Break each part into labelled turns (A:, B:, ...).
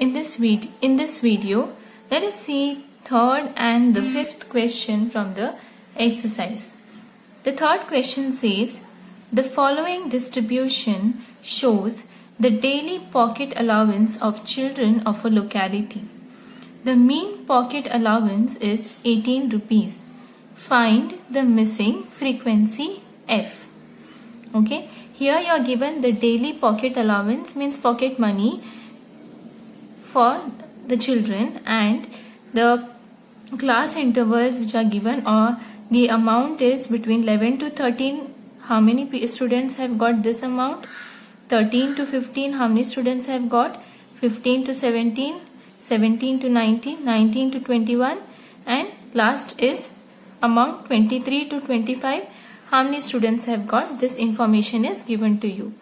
A: In this video, let us see third and the fifth question from the exercise. The third question says, the following distribution shows the daily pocket allowance of children of a locality. The mean pocket allowance is 18 rupees. Find the missing frequency F. Okay, here you are given the daily pocket allowance, means pocket money for the children, and the class intervals which are given, or the amount is between 11 to 13. How many students have got this amount? 13 to 15. How many students have got? 15 to 17, 17 to 19, 19 to 21, and last is amount 23 to 25. How many students have got? This information is given to you,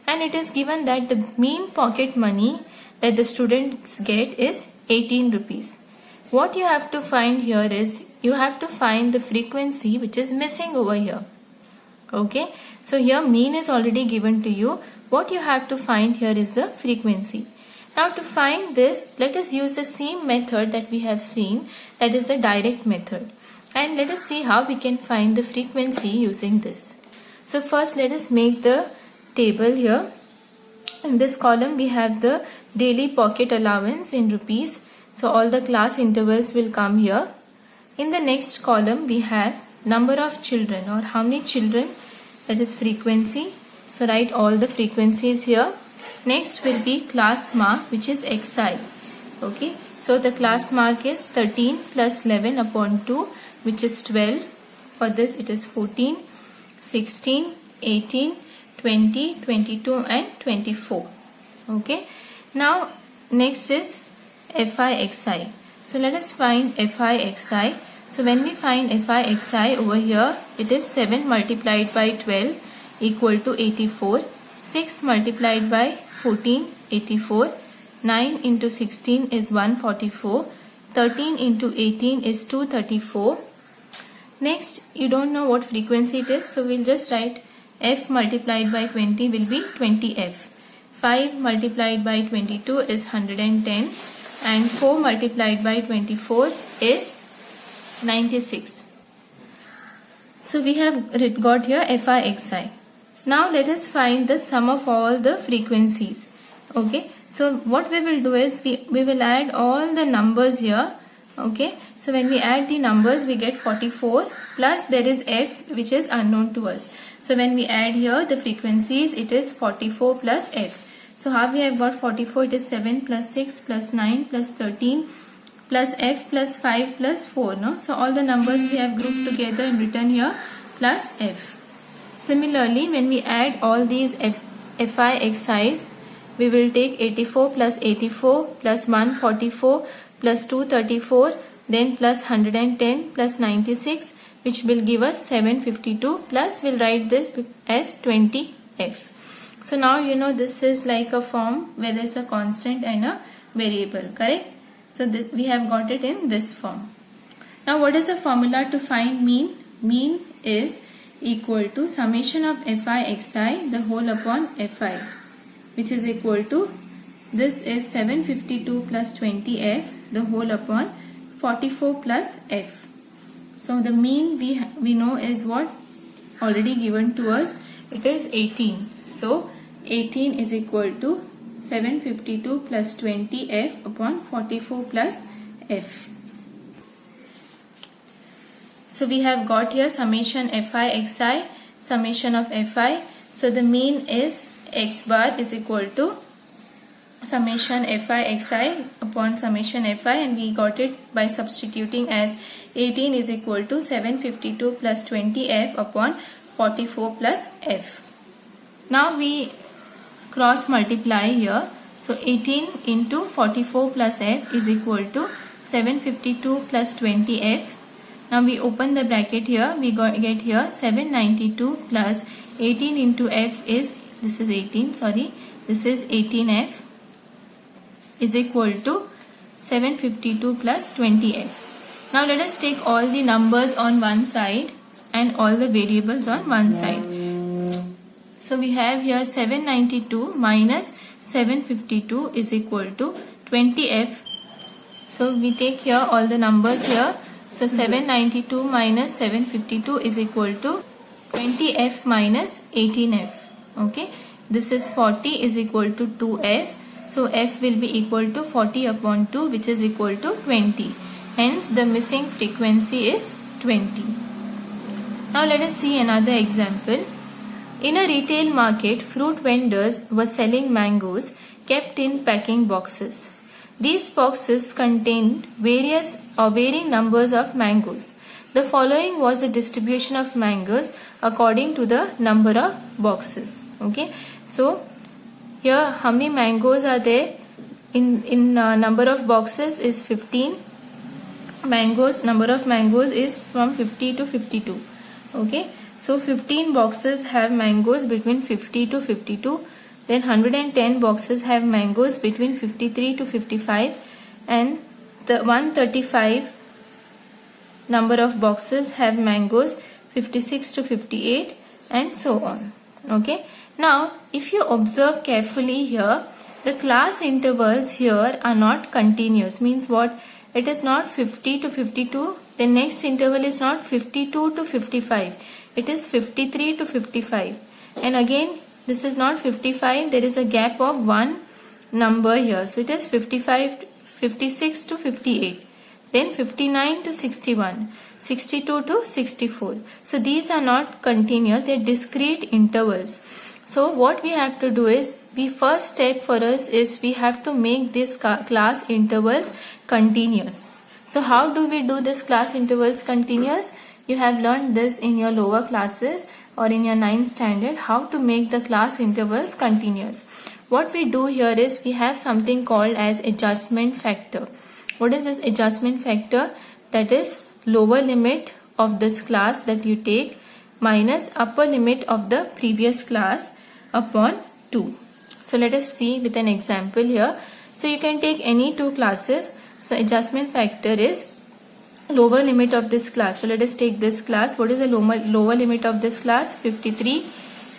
A: and it is given that the mean pocket money that the students get is 18 rupees. What you have to find here is, you have to find the frequency which is missing over here. Okay, so here mean is already given to you. What you have to find here is the frequency. Now to find this, let us use the same method that we have seen, that is the direct method. And let us see how we can find the frequency using this. So first let us make the table here. In this column we have the daily pocket allowance in rupees. So all the class intervals will come here. In the next column we have number of children, or how many children, that is frequency. So write all the frequencies here. Next will be class mark, which is XI. Okay, so the class mark is 13 plus 11 upon 2, which is 12. For this it is 14, 16, 18, 20, 22 and 24. Okay, now next is FIXI. So let us find FIXI. So when we find FIXI over here, it is 7 multiplied by 12 equal to 84. 6 multiplied by 14, 84. 9 into 16 is 144. 13 into 18 is 234. Next, you don't know what frequency it is, so we'll just write F multiplied by 20 will be 20F. 5 multiplied by 22 is 110, and 4 multiplied by 24 is 96. So we have got here FIXI. Now let us find the sum of all the frequencies. Okay, so what we will do is we will add all the numbers here. Okay, so when we add the numbers we get 44, plus there is F which is unknown to us. So when we add here the frequencies, it is 44 plus F. So how we have got 44? It is 7 plus 6 plus 9 plus 13 plus F plus 5 plus 4. No? So all the numbers we have grouped together and written here plus F. Similarly, when we add all these FIXIs, we will take 84 plus 84 plus 144 plus 234, then plus 110 plus 96, which will give us 752, plus we'll write this as 20F. So now you know this is like a form where there is a constant and a variable, correct? So we have got it in this form. Now what is the formula to find mean? Mean is equal to summation of FIXI the whole upon FI, which is equal to, this is 752 plus 20F the whole upon 44 plus F. So the mean we know is what? Already given to us. It is 18. So 18 is equal to 752 plus 20F upon 44 plus F. So we have got here summation FIXI, summation of FI. So the mean is X bar is equal to summation FIXI upon summation FI, and we got it by substituting as 18 is equal to 752 plus 20F upon 44 plus F. Now we cross multiply here. So 18 into 44 plus F is equal to 752 plus 20F. Now we open the bracket here, we get here 792 plus 18 into F is, this is 18, sorry, this is 18F is equal to 752 plus 20F. Now let us take all the numbers on one side and all the variables on one side. So we have here 792 minus 752 is equal to 20f. So we take here all the numbers here. So 792 minus 752 is equal to 20f minus 18f. Okay, this is 40 is equal to 2f. So f will be equal to 40 upon 2, which is equal to 20. Hence the missing frequency is 20. Now let us see another example. In a retail market, fruit vendors were selling mangoes kept in packing boxes. These boxes contained varying numbers of mangoes. The following was the distribution of mangoes according to the number of boxes. Okay, so here how many mangoes are there? In number of boxes is 15. Number of mangoes is from 50 to 52. Okay, so 15 boxes have mangoes between 50 to 52. Then 110 boxes have mangoes between 53 to 55, and the 135 number of boxes have mangoes 56 to 58, and so on. Okay, now if you observe carefully here, the class intervals here are not continuous. Means what? It is not 50 to 52. The next interval is not 52 to 55. It is 53 to 55. And again, this is not 55. There is a gap of one number here. So it is 56 to 58. Then 59 to 61. 62 to 64. So these are not continuous. They are discrete intervals. So what we have to do is, the first step for us is we have to make this class intervals continuous. So how do we do this class intervals continuous? You have learned this in your lower classes or in your 9th standard, how to make the class intervals continuous. What we do here is we have something called as adjustment factor. What is this adjustment factor? That is lower limit of this class that you take minus upper limit of the previous class upon 2. So let us see with an example here. So you can take any two classes. So adjustment factor is lower limit of this class. So let us take this class. What is the lower limit of this class? 53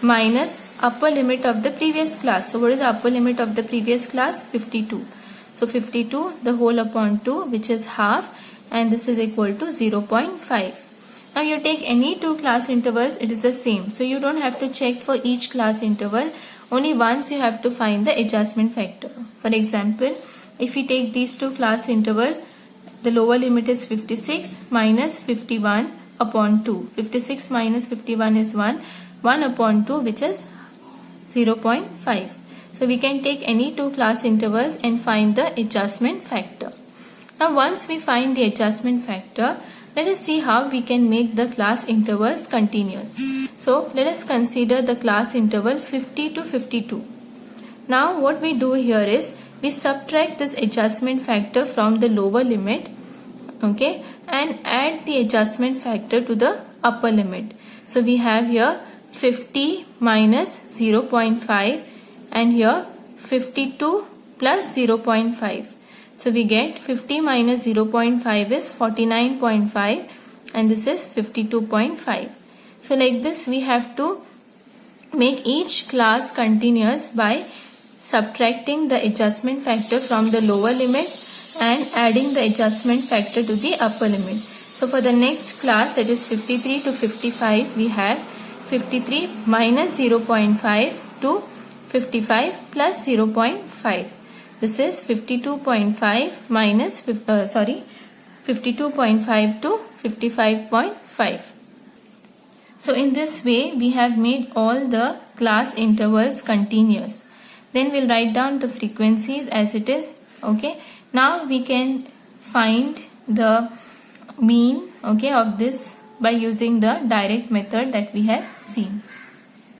A: minus upper limit of the previous class. So what is the upper limit of the previous class? 52. So 52 the whole upon 2, which is half, and this is equal to 0.5. Now you take any two class intervals, it is the same. So you don't have to check for each class interval. Only once you have to find the adjustment factor. For example, if we take these two class interval, the lower limit is 56 minus 51 upon 2. 56 minus 51 is 1. 1 upon 2, which is 0.5. So we can take any two class intervals and find the adjustment factor. Now once we find the adjustment factor, let us see how we can make the class intervals continuous. So let us consider the class interval 50 to 52. Now what we do here is we subtract this adjustment factor from the lower limit, okay, and add the adjustment factor to the upper limit. So we have here 50 minus 0.5 and here 52 plus 0.5. So we get 50 minus 0.5 is 49.5 and this is 52.5. So like this we have to make each class continuous by subtracting the adjustment factor from the lower limit and adding the adjustment factor to the upper limit. So for the next class, that is 53 to 55, we have 53 minus 0.5 to 55 plus 0.5. This is 52.5 minus 52.5 to 55.5. So in this way we have made all the class intervals continuous. Then we'll write down the frequencies as it is. Okay. Now we can find the mean, okay, of this by using the direct method that we have seen.